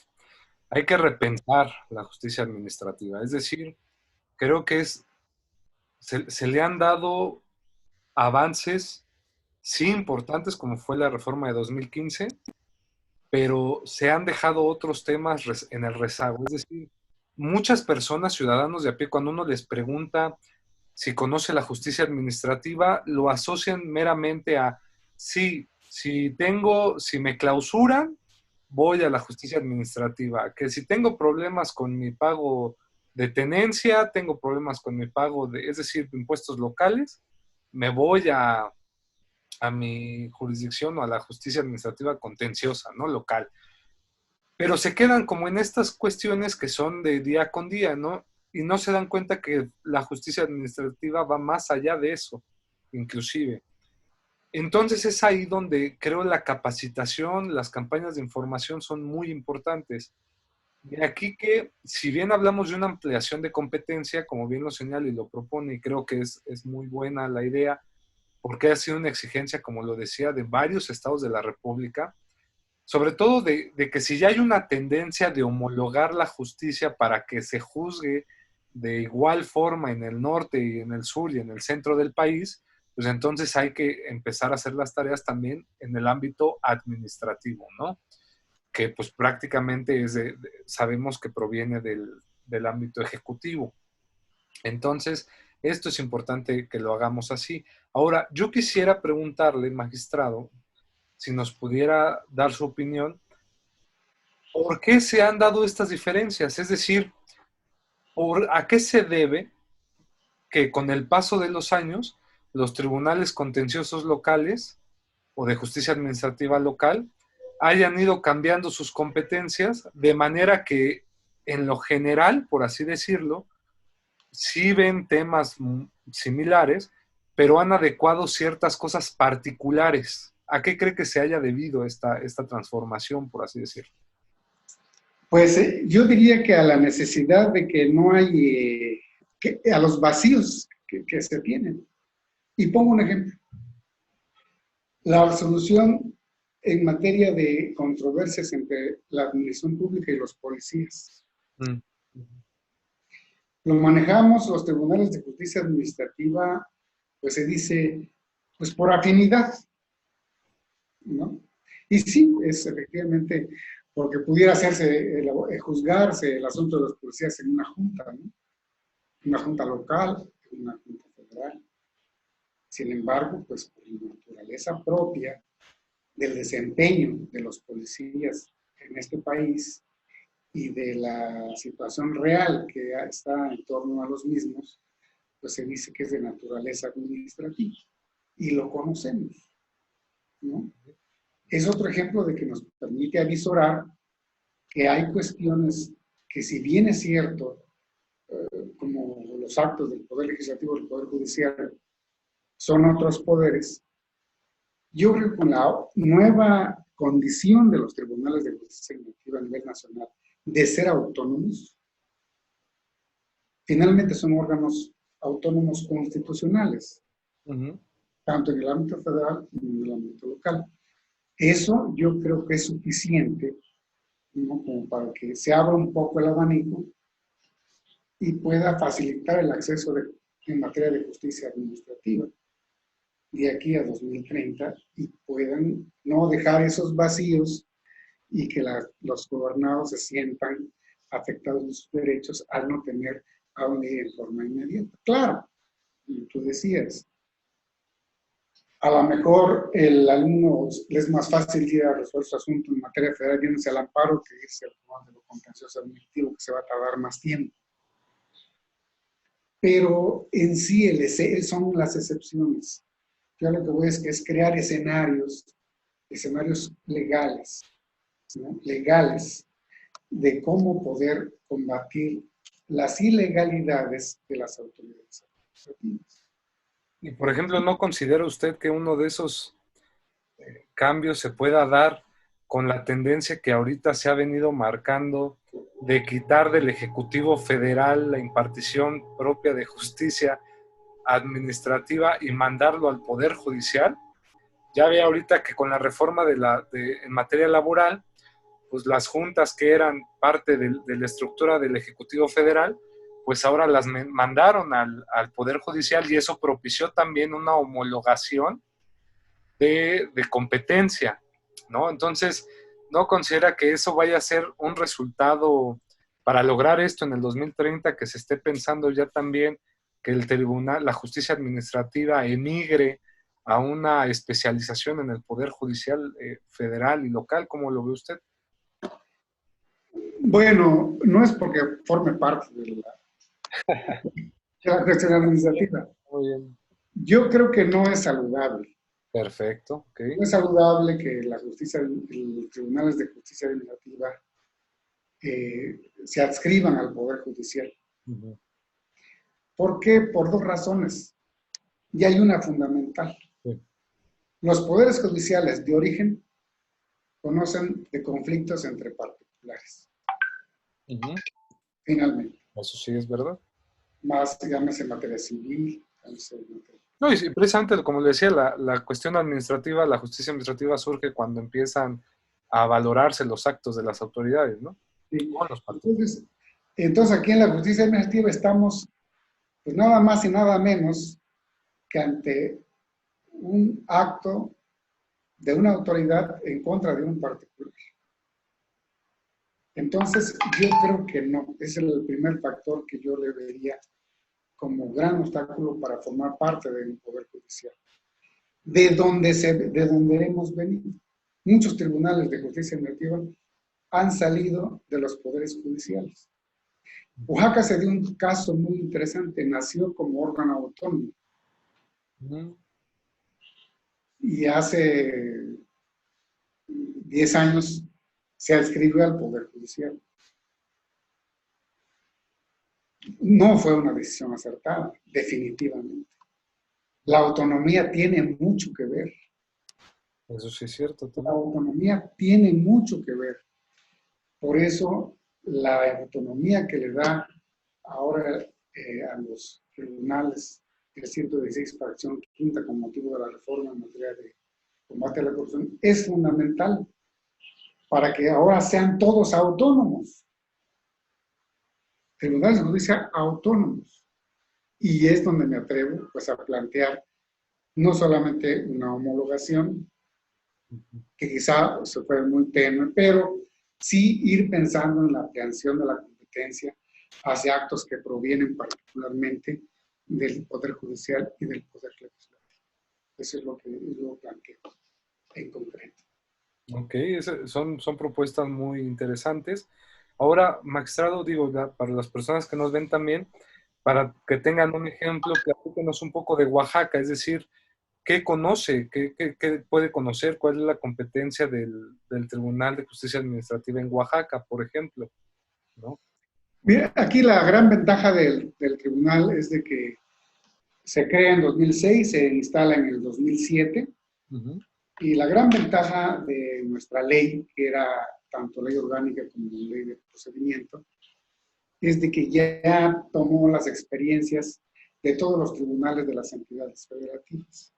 hay que repensar la justicia administrativa. Es decir, creo que se le han dado avances, sí importantes, como fue la reforma de 2015, pero se han dejado otros temas en el rezago. Es decir, muchas personas, ciudadanos de a pie, cuando uno les pregunta si conoce la justicia administrativa, lo asocian meramente a, sí, si me clausuran, voy a la justicia administrativa, que si tengo problemas con mi pago de tenencia, tengo problemas con mi pago es decir, de impuestos locales, me voy a mi jurisdicción o a la justicia administrativa contenciosa, ¿no? Local. Pero se quedan como en estas cuestiones que son de día con día, ¿no? Y no se dan cuenta que la justicia administrativa va más allá de eso, inclusive. Entonces es ahí donde creo la capacitación, las campañas de información son muy importantes. De aquí que, si bien hablamos de una ampliación de competencia, como bien lo señala y lo propone, y creo que es muy buena la idea, porque ha sido una exigencia, como lo decía, de varios estados de la República, sobre todo de que si ya hay una tendencia de homologar la justicia para que se juzgue de igual forma en el norte y en el sur y en el centro del país, pues entonces hay que empezar a hacer las tareas también en el ámbito administrativo, ¿no? Que pues prácticamente sabemos que proviene del ámbito ejecutivo. Entonces, esto es importante que lo hagamos así. Ahora, yo quisiera preguntarle, magistrado, si nos pudiera dar su opinión, ¿por qué se han dado estas diferencias? Es decir, ¿a qué se debe que con el paso de los años los tribunales contenciosos locales o de justicia administrativa local hayan ido cambiando sus competencias de manera que en lo general, por así decirlo, sí ven temas similares, pero han adecuado ciertas cosas particulares? ¿A qué cree que se haya debido esta transformación, por así decirlo? Pues yo diría que a la necesidad de que no hay, a los vacíos que se tienen. Y pongo un ejemplo. La solución en materia de controversias entre la administración pública y los policías. Mm. Lo manejamos los tribunales de justicia administrativa, pues se dice, pues por afinidad, ¿no? Y sí, es efectivamente porque pudiera hacerse, juzgarse el asunto de los policías en una junta, ¿no? Una junta local, una junta federal. Sin embargo, pues por la naturaleza propia del desempeño de los policías en este país y de la situación real que está en torno a los mismos, pues se dice que es de naturaleza administrativa. Y lo conocemos, ¿no? Es otro ejemplo de que nos permite avisorar que hay cuestiones que, si bien es cierto, como los actos del Poder Legislativo y del Poder Judicial son otros poderes, yo creo que con la nueva condición de los tribunales de justicia administrativa a nivel nacional de ser autónomos, finalmente son órganos autónomos constitucionales, tanto en el ámbito federal como en el ámbito local. Eso yo creo que es suficiente, ¿no?, como para que se abra un poco el abanico y pueda facilitar el acceso en materia de justicia administrativa de aquí a 2030 y puedan no dejar esos vacíos y que los gobernados se sientan afectados en sus derechos al no tener a una ley en forma inmediata. Claro, tú decías, a lo mejor el alumno le es más fácil ir a resolver su asunto en materia federal yéndose al amparo que irse al tribunal de lo contencioso administrativo, que se va a tardar más tiempo. Pero en sí son las excepciones. Yo lo que voy es crear escenarios legales, ¿no?, legales, de cómo poder combatir las ilegalidades de las autoridades administrativas. Y, por ejemplo, ¿no considera usted que uno de esos cambios se pueda dar con la tendencia que ahorita se ha venido marcando de quitar del Ejecutivo Federal la impartición propia de justicia administrativa y mandarlo al Poder Judicial? Ya ve ahorita que con la reforma en materia laboral, pues las juntas que eran parte de la estructura del Ejecutivo Federal, pues ahora las mandaron al Poder Judicial, y eso propició también una homologación de competencia, ¿no? Entonces, ¿no considera que eso vaya a ser un resultado para lograr esto en el 2030, que se esté pensando ya también que el tribunal, la justicia administrativa emigre a una especialización en el Poder Judicial federal y local? ¿Cómo lo ve usted? Bueno, no es porque forme parte de la cuestión administrativa. Muy bien. Yo creo que no es saludable. Perfecto. Okay. No es saludable que los tribunales de justicia administrativa se adscriban al Poder Judicial. Uh-huh. ¿Por qué? Por dos razones. Y hay una fundamental. Sí. Los poderes judiciales de origen conocen de conflictos entre particulares. Uh-huh. Finalmente. Eso sí es verdad. Más, llámese materia civil, llámese materia... No, y precisamente, como le decía, la cuestión administrativa, la justicia administrativa surge cuando empiezan a valorarse los actos de las autoridades, ¿no? ¿Sí? Con los particulares. Entonces, aquí en la justicia administrativa estamos, pues nada más y nada menos que ante un acto de una autoridad en contra de un particular. Entonces, yo creo que no, es el primer factor que yo le vería como gran obstáculo para formar parte del Poder Judicial. De donde hemos venido. Muchos tribunales de justicia administrativa han salido de los poderes judiciales. Oaxaca se dio un caso muy interesante, nació como órgano autónomo. Y hace 10 años se adscribió al Poder Judicial. No fue una decisión acertada, definitivamente. La autonomía tiene mucho que ver. Eso sí es cierto La también. autonomía tiene mucho que ver. Por eso, la autonomía que le da ahora a los tribunales del 116 fracción quinta con motivo de la reforma en materia de combate a la corrupción es fundamental para que ahora sean todos autónomos. Tribunales de justicia autónomos. Y es donde me atrevo pues, a plantear no solamente una homologación, que quizá se fue muy tenue, pero sí ir pensando en la ampliación de la competencia hacia actos que provienen particularmente del Poder Judicial y del Poder Legislativo. Eso es lo que yo planteo en concreto. Ok, son propuestas muy interesantes. Ahora, magistrado, digo, para las personas que nos ven también, para que tengan un ejemplo, platíquenos un poco de Oaxaca, es decir, ¿qué conoce? ¿Qué puede conocer? ¿Cuál es la competencia del Tribunal de Justicia Administrativa en Oaxaca, por ejemplo? ¿No? Mira, aquí la gran ventaja del tribunal es de que se crea en 2006, se instala en el 2007, y la gran ventaja de nuestra ley, que era tanto ley orgánica como ley de procedimiento, es de que ya tomó las experiencias de todos los tribunales de las entidades federativas.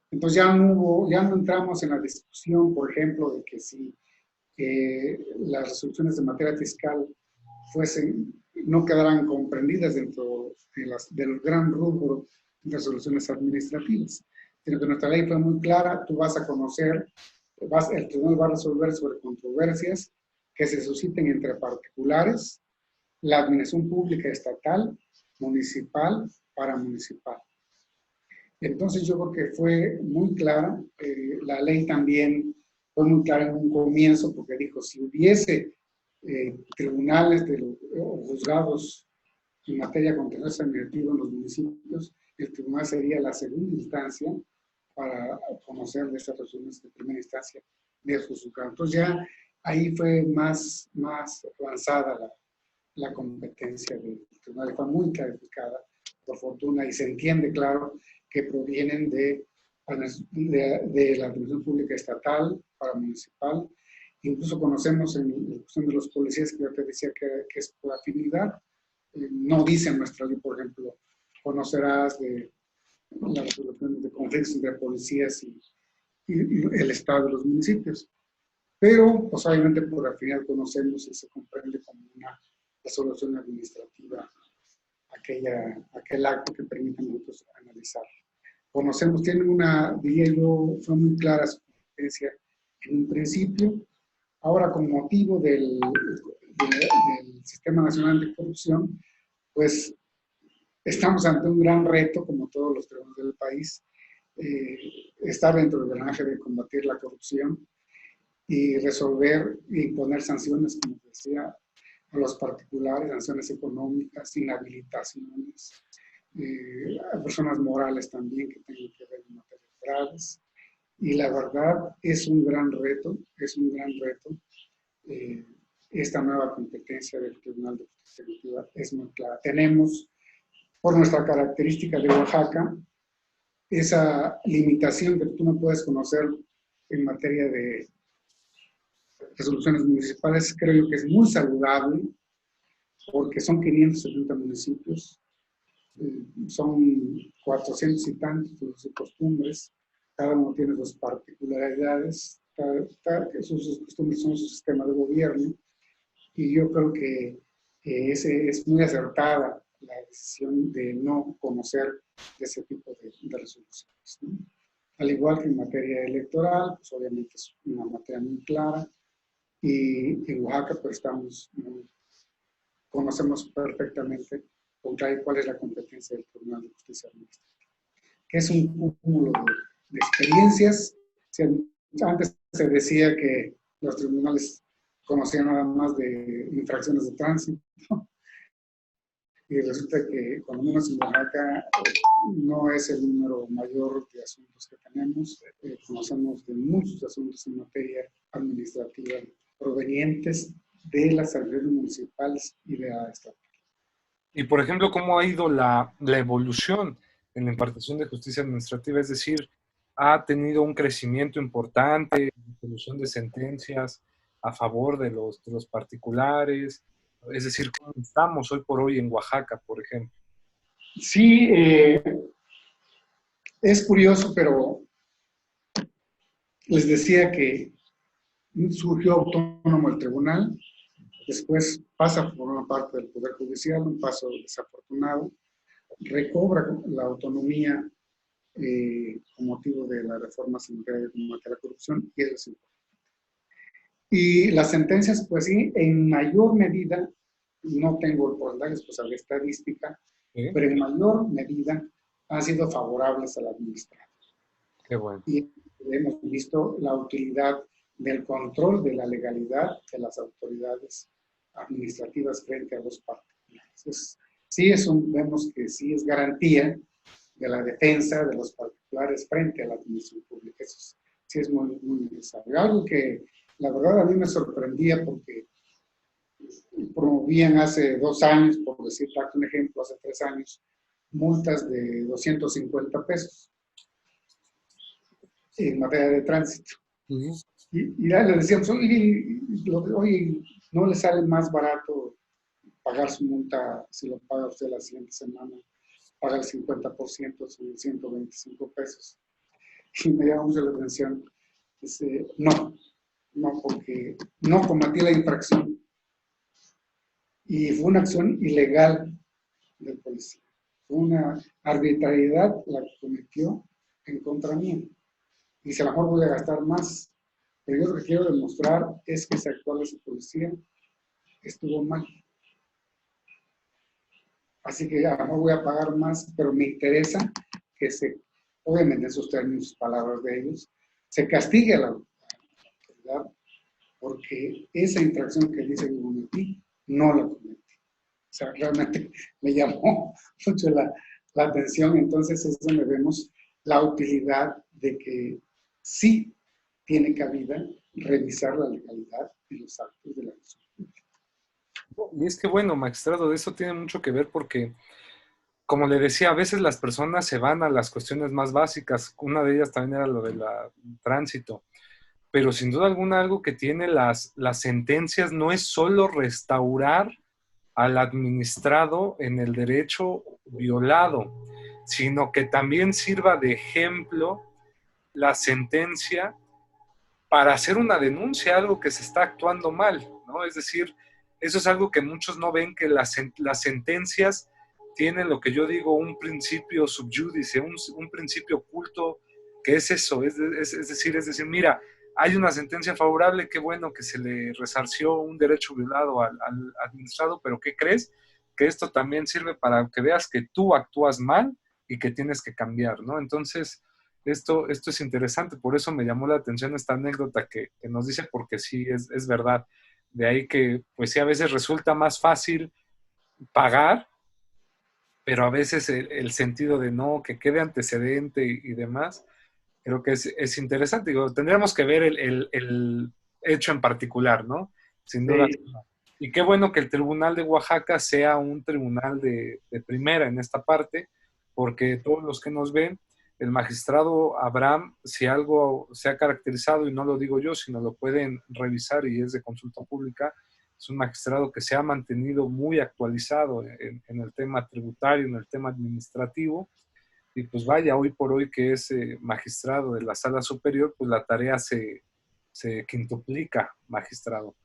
Entonces ya no entramos en la discusión, por ejemplo, de que si las resoluciones de materia fiscal no quedaran comprendidas dentro del gran rubro de resoluciones administrativas, sino que nuestra ley fue muy clara, tú vas a conocer, el tribunal va a resolver sobre controversias que se susciten entre particulares, la administración pública estatal, municipal, paramunicipal. Entonces yo creo que fue muy clara, la ley también fue muy clara en un comienzo porque dijo, si hubiese tribunales o juzgados en materia contenciosa administrativa en los municipios, el tribunal sería la segunda instancia para conocer de estas resoluciones de primera instancia de juzgado. Entonces ya ahí fue más avanzada la competencia del tribunal, fue muy clarificada, por fortuna, y se entiende, claro, que provienen de la administración pública estatal, paramunicipal. Incluso conocemos en la cuestión de los policías, que yo te decía que es por afinidad. No dice en nuestra ley, por ejemplo, conocerás de las resoluciones de conflictos entre policías y el Estado de los municipios. Pero, pues obviamente por afinidad conocemos y se comprende como una resolución administrativa aquel acto que permite a nosotros analizar. Conocemos, tienen diría yo, fue muy clara su competencia en un principio. Ahora, con motivo del Sistema Nacional de Corrupción, pues estamos ante un gran reto, como todos los tribunales del país, estar dentro del drenaje de combatir la corrupción y resolver e imponer sanciones, como decía, a los particulares, sanciones económicas, inhabilitaciones, a personas morales también que tengan que ver en materias graves. Y la verdad es un gran reto, esta nueva competencia del Tribunal de Justicia Administrativa es muy clara. Tenemos, por nuestra característica de Oaxaca, esa limitación que tú no puedes conocer en materia de resoluciones municipales, creo que es muy saludable, porque son 570 municipios, son 400 y tantos usos y costumbres, cada uno tiene sus particularidades, sus costumbres son su sistema de gobierno, y yo creo que es muy acertada la decisión de no conocer ese tipo de resoluciones, ¿no? Al igual que en materia electoral, pues obviamente es una materia muy clara, y en Oaxaca pues conocemos perfectamente cuál es la competencia del Tribunal de Justicia Administrativa, que es un cúmulo de experiencias. Antes se decía que los tribunales conocían nada más de infracciones de tránsito, y resulta que cuando menos en Oaxaca no es el número mayor de asuntos que tenemos. Conocemos de muchos asuntos en materia administrativa provenientes de las autoridades municipales y de la estatal. Y, por ejemplo, ¿cómo ha ido la evolución en la impartición de justicia administrativa? Es decir, ¿ha tenido un crecimiento importante en la resolución de sentencias a favor de los particulares? Es decir, ¿cómo estamos hoy por hoy en Oaxaca, por ejemplo? Sí, es curioso, pero les decía que surgió autónomo el tribunal, después pasa por una parte del Poder Judicial, un paso desafortunado, recobra la autonomía con motivo de la reforma sanitaria de combate a la corrupción, y eso es importante. Y las sentencias, pues sí, en mayor medida, no tengo el porcentaje, pues a la estadística, ¿Sí? pero en mayor medida han sido favorables al administrado. Qué bueno. Y hemos visto la utilidad del control de la legalidad de las autoridades administrativas frente a los particulares. Vemos que sí es garantía de la defensa de los particulares frente a la administración pública. Eso sí es muy, muy necesario. Algo que la verdad a mí me sorprendía, porque promovían hace 2 años, por decir un ejemplo, hace 3 años, multas de 250 pesos en materia de tránsito. Y ya le decíamos, oye, ¿no le sale más barato pagar su multa si lo paga usted la siguiente semana? Paga el 50%, son 125 pesos. Y me llama mucho la atención. Dice, no, porque no cometí la infracción. Y fue una acción ilegal del policía. Fue una arbitrariedad la que cometió en contra mía. Y si a lo mejor voy a gastar más, pero yo lo que quiero demostrar es que ese actual de ese policía estuvo mal. Así que a lo mejor voy a pagar más, pero me interesa que obviamente en sus términos, sus palabras de ellos, se castigue a la autoridad, porque esa infracción que dice que cometí, no la cometí. O sea, realmente me llamó mucho la atención. Entonces es donde vemos la utilidad de que sí tiene cabida revisar la legalidad de los actos de la administración pública. Y es que, bueno, magistrado, de eso tiene mucho que ver porque, como le decía, a veces las personas se van a las cuestiones más básicas. Una de ellas también era lo del tránsito. Pero sin duda alguna, algo que tiene las sentencias no es solo restaurar al administrado en el derecho violado, sino que también sirva de ejemplo la sentencia para hacer una denuncia, algo que se está actuando mal, ¿no? Es decir, eso es algo que muchos no ven, que las sentencias tienen lo que yo digo, un principio subjudice, un principio oculto, que es eso, es decir, mira, hay una sentencia favorable, qué bueno que se le resarció un derecho violado al administrado, pero ¿qué crees? Que esto también sirve para que veas que tú actúas mal y que tienes que cambiar, ¿no? Entonces, esto es interesante, por eso me llamó la atención esta anécdota que nos dice, porque sí, es verdad. De ahí que, pues sí, a veces resulta más fácil pagar, pero a veces el sentido de no, que quede antecedente y demás, creo que es interesante. Digo, tendríamos que ver el hecho en particular, ¿no? Sin duda. Sí. Y qué bueno que el Tribunal de Oaxaca sea un tribunal de primera en esta parte, porque todos los que nos ven, el magistrado Abraham, si algo se ha caracterizado, y no lo digo yo, sino lo pueden revisar y es de consulta pública, Es un magistrado que se ha mantenido muy actualizado en el tema tributario, en el tema administrativo. Y pues vaya, hoy por hoy que es magistrado de la Sala Superior, pues la tarea se quintuplica, magistrado.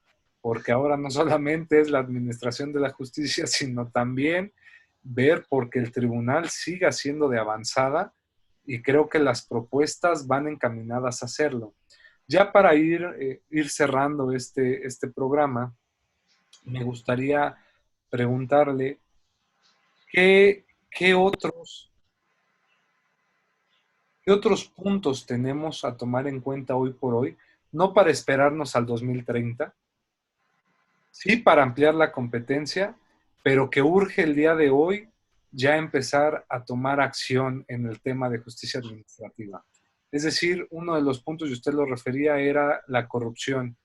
Porque ahora no solamente es la administración de la justicia, sino también ver porque el tribunal siga siendo de avanzada y creo que las propuestas van encaminadas a hacerlo. Ya para ir cerrando este programa, me gustaría preguntarle qué otros, qué otros puntos tenemos a tomar en cuenta hoy por hoy, no para esperarnos al 2030, sí para ampliar la competencia, pero que urge el día de hoy ya empezar a tomar acción en el tema de justicia administrativa. Es decir, uno de los puntos, y usted lo refería, era la corrupción.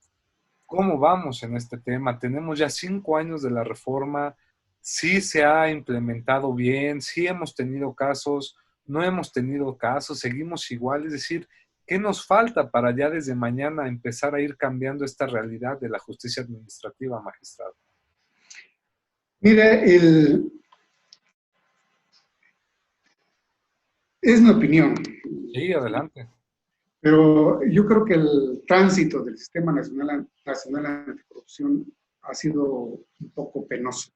¿Cómo vamos en este tema? Tenemos ya 5 años de la reforma, sí se ha implementado bien, sí hemos tenido casos, no hemos tenido casos, seguimos igual, es decir, ¿qué nos falta para ya desde mañana empezar a ir cambiando esta realidad de la justicia administrativa, magistrado? Mire, es mi opinión, Sí, adelante. pero yo creo que el tránsito del Sistema Nacional Anticorrupción ha sido un poco penoso.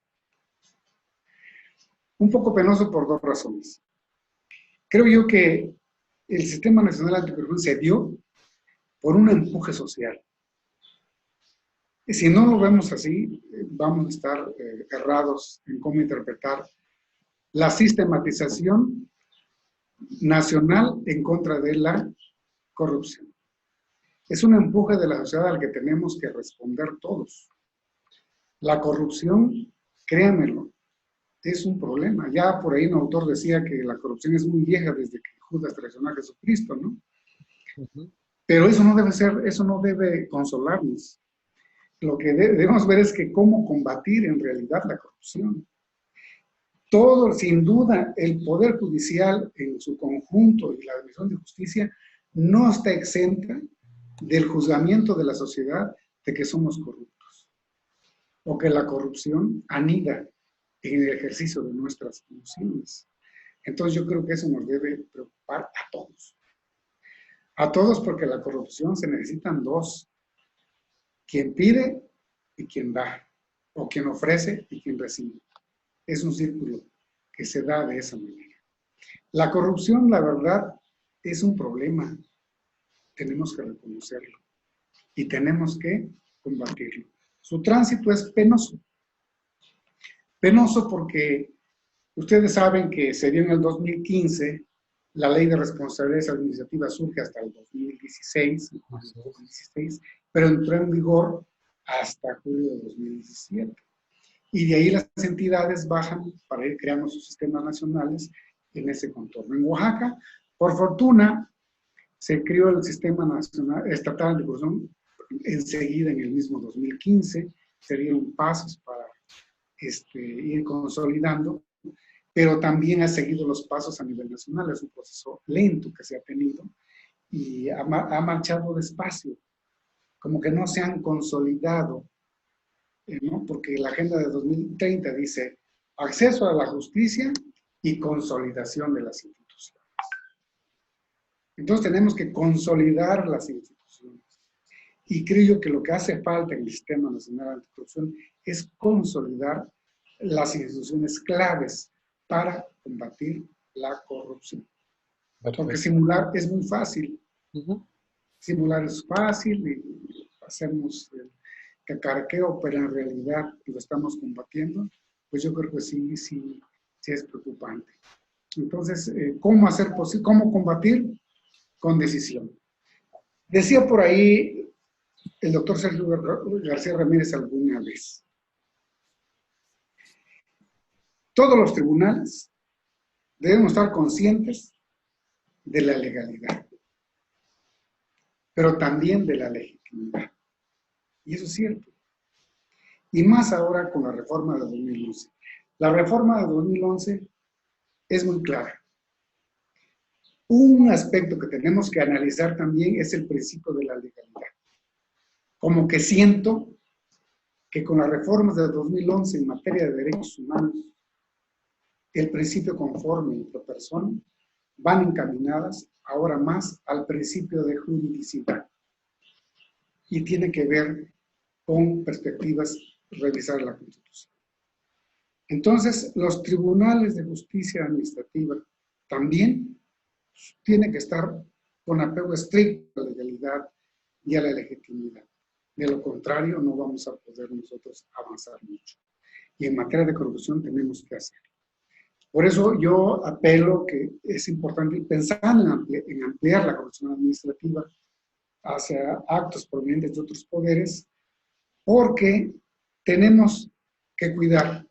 Un poco penoso por dos razones. Creo yo que el Sistema Nacional Anticorrupción se dio por un empuje social. Y si no lo vemos así, vamos a estar errados en cómo interpretar la sistematización nacional en contra de la corrupción. Es un empuje de la sociedad al que tenemos que responder todos. La corrupción, créanmelo, es un problema. Ya por ahí un autor decía que la corrupción es muy vieja desde que Judas traicionó a Jesucristo, ¿no? Pero eso no debe ser, eso no debe consolarnos. Lo que debemos ver es que cómo combatir en realidad la corrupción. Todo, sin duda, el Poder Judicial en su conjunto y la Administración de Justicia no está exenta del juzgamiento de la sociedad de que somos corruptos o que la corrupción anida en el ejercicio de nuestras funciones. Entonces yo creo que eso nos debe preocupar a todos. A todos, porque la corrupción se necesitan dos: quien pide y quien da, o quien ofrece y quien recibe. Es un círculo que se da de esa manera. La corrupción, la verdad, es un problema. Tenemos que reconocerlo y tenemos que combatirlo. Su tránsito es penoso. Penoso porque ustedes saben que se dio en el 2015, la ley de responsabilidades administrativas surge hasta el 2016, pero entró en vigor hasta julio de 2017. Y de ahí las entidades bajan para ir creando sus sistemas nacionales en ese contorno. En Oaxaca, por fortuna, se creó el Sistema Nacional Estatal de Corrupción enseguida en el mismo 2015, se dieron pasos para ir consolidando, pero también ha seguido los pasos a nivel nacional. Es un proceso lento que se ha tenido y ha marchado despacio, como que no se han consolidado, ¿no? Porque la Agenda de 2030 dice acceso a la justicia y consolidación de las instituciones. Entonces tenemos que consolidar las instituciones. Y creo yo que lo que hace falta en el Sistema Nacional Anticorrupción es consolidar las instituciones claves para combatir la corrupción. Porque simular es muy fácil. Simular es fácil y hacemos el cacarqueo, pero en realidad lo estamos combatiendo. Pues yo creo que sí es preocupante. Entonces, ¿cómo hacer posible? ¿Cómo combatir? Con decisión. Decía por ahí el doctor Sergio García Ramírez alguna vez: todos los tribunales debemos estar conscientes de la legalidad, pero también de la legitimidad. Y eso es cierto. Y más ahora con la reforma de 2011. La reforma de 2011 es muy clara. Un aspecto que tenemos que analizar también es el principio de la legalidad. Como que siento que con las reformas de 2011 en materia de derechos humanos, el principio conforme y pro persona van encaminadas ahora más al principio de juridicidad y tiene que ver con perspectivas revisar la Constitución. Entonces, los tribunales de justicia administrativa también tienen que estar con apego estricto a la legalidad y a la legitimidad. De lo contrario, no vamos a poder nosotros avanzar mucho. Y en materia de corrupción tenemos que hacerlo. Por eso yo apelo que es importante pensar en ampliar la corrupción administrativa hacia actos provenientes de otros poderes, porque tenemos que cuidar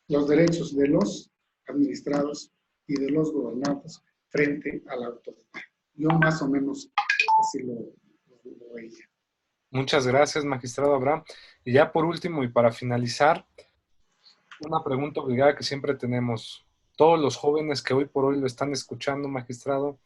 los derechos de los administrados y de los gobernados frente a la autoridad. Yo más o menos así lo veía. Muchas gracias, magistrado Abraham. Y ya por último y para finalizar, una pregunta obligada que siempre tenemos. Todos los jóvenes que hoy por hoy lo están escuchando, magistrado,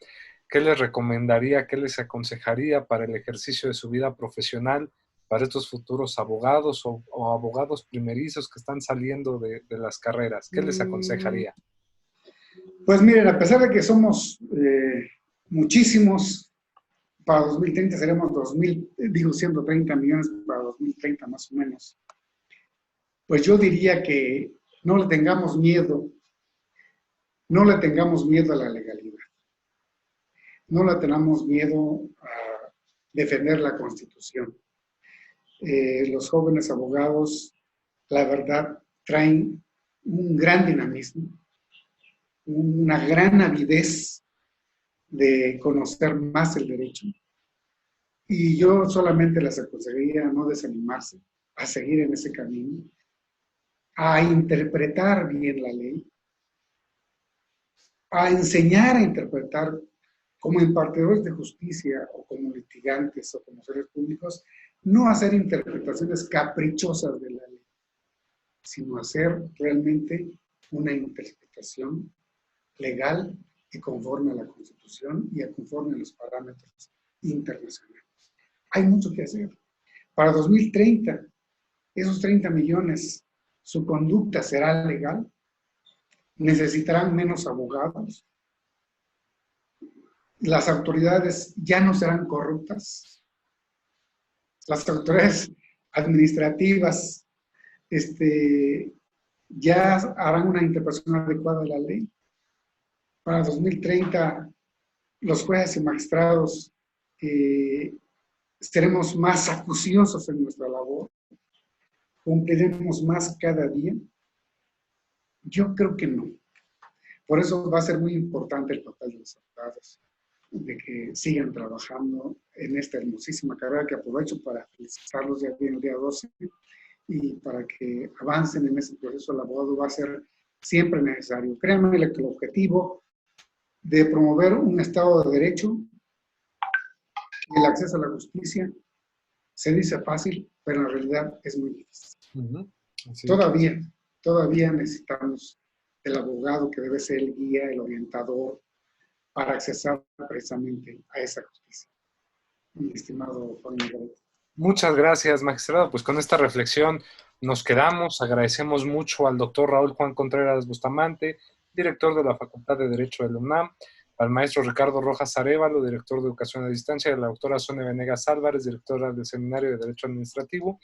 ¿qué les recomendaría, qué les aconsejaría para el ejercicio de su vida profesional, para estos futuros abogados o abogados primerizos que están saliendo de las carreras? ¿Qué les aconsejaría? Pues miren, a pesar de que somos muchísimos, para 2030 seremos 130 millones para 2030 más o menos. Pues yo diría que no le tengamos miedo a la legalidad. No le tengamos miedo a defender la Constitución. Los jóvenes abogados, la verdad, traen un gran dinamismo, una gran avidez de conocer más el derecho. Y yo solamente les aconsejaría no desanimarse, a seguir en ese camino, a interpretar bien la ley, a enseñar a interpretar como impartidores de justicia o como litigantes o como seres públicos, no hacer interpretaciones caprichosas de la ley, sino hacer realmente una interpretación legal y conforme a la Constitución y conforme a los parámetros internacionales. Hay mucho que hacer. Para 2030, esos 30 millones, su conducta será legal, necesitarán menos abogados, las autoridades ya no serán corruptas, las autoridades administrativas ya harán una interpretación adecuada de la ley. Para 2030, los jueces y magistrados seremos más acuciosos en nuestra labor, cumpliremos más cada día. Yo creo que no. Por eso va a ser muy importante el papel de los abogados, de que sigan trabajando en esta hermosísima carrera, que aprovecho para felicitarlos ya bien el día 12 y para que avancen en ese proceso. El abogado va a ser siempre necesario. Créanme que el objetivo de promover un Estado de Derecho y el acceso a la justicia se dice fácil, pero en realidad es muy difícil. Todavía necesitamos el abogado que debe ser el guía, el orientador, para accesar precisamente a esa justicia. Mi estimado Juan Miguel. Muchas gracias, magistrado. Pues con esta reflexión nos quedamos. Agradecemos mucho al doctor Raúl Juan Contreras Bustamante, director de la Facultad de Derecho de la UNAM, al maestro Ricardo Rojas Arévalo, director de Educación a Distancia, y a la doctora Sonia Venegas Álvarez, directora del Seminario de Derecho Administrativo.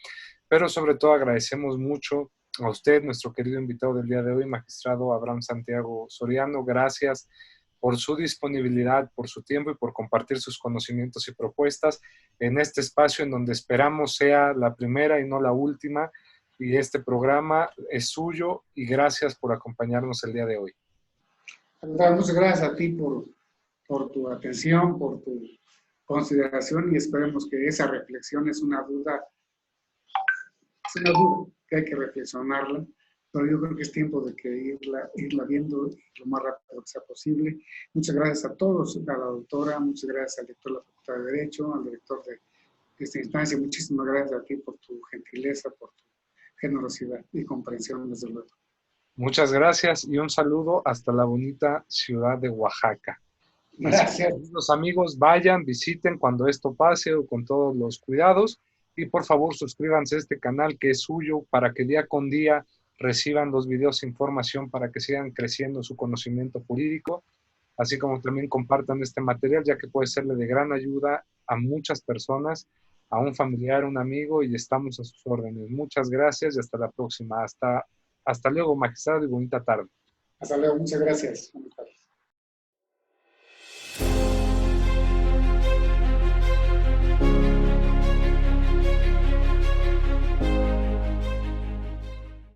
Pero sobre todo agradecemos mucho a usted, nuestro querido invitado del día de hoy, magistrado Abraham Santiago Soriano. Gracias por su disponibilidad, por su tiempo y por compartir sus conocimientos y propuestas en este espacio en donde esperamos sea la primera y no la última. Y este programa es suyo y gracias por acompañarnos el día de hoy. Muchas gracias a ti por tu atención, por tu consideración y esperemos que esa reflexión es una duda que hay que reflexionarla, pero yo creo que es tiempo de que irla viendo lo más rápido que sea posible. Muchas gracias a todos, a la doctora, muchas gracias al director de la Facultad de Derecho, al director de esta instancia, muchísimas gracias a ti por tu gentileza, por tu generosidad y comprensión, desde luego. Muchas gracias y un saludo hasta la bonita ciudad de Oaxaca. Gracias. Los amigos vayan, visiten cuando esto pase o con todos los cuidados Y por favor suscríbanse a este canal que es suyo para que día con día reciban los videos e información para que sigan creciendo su conocimiento jurídico, así como también compartan este material ya que puede serle de gran ayuda a muchas personas, a un familiar, un amigo y estamos a sus órdenes. Muchas gracias y hasta la próxima. Hasta luego, magistrado, y bonita tarde. Hasta luego, muchas gracias.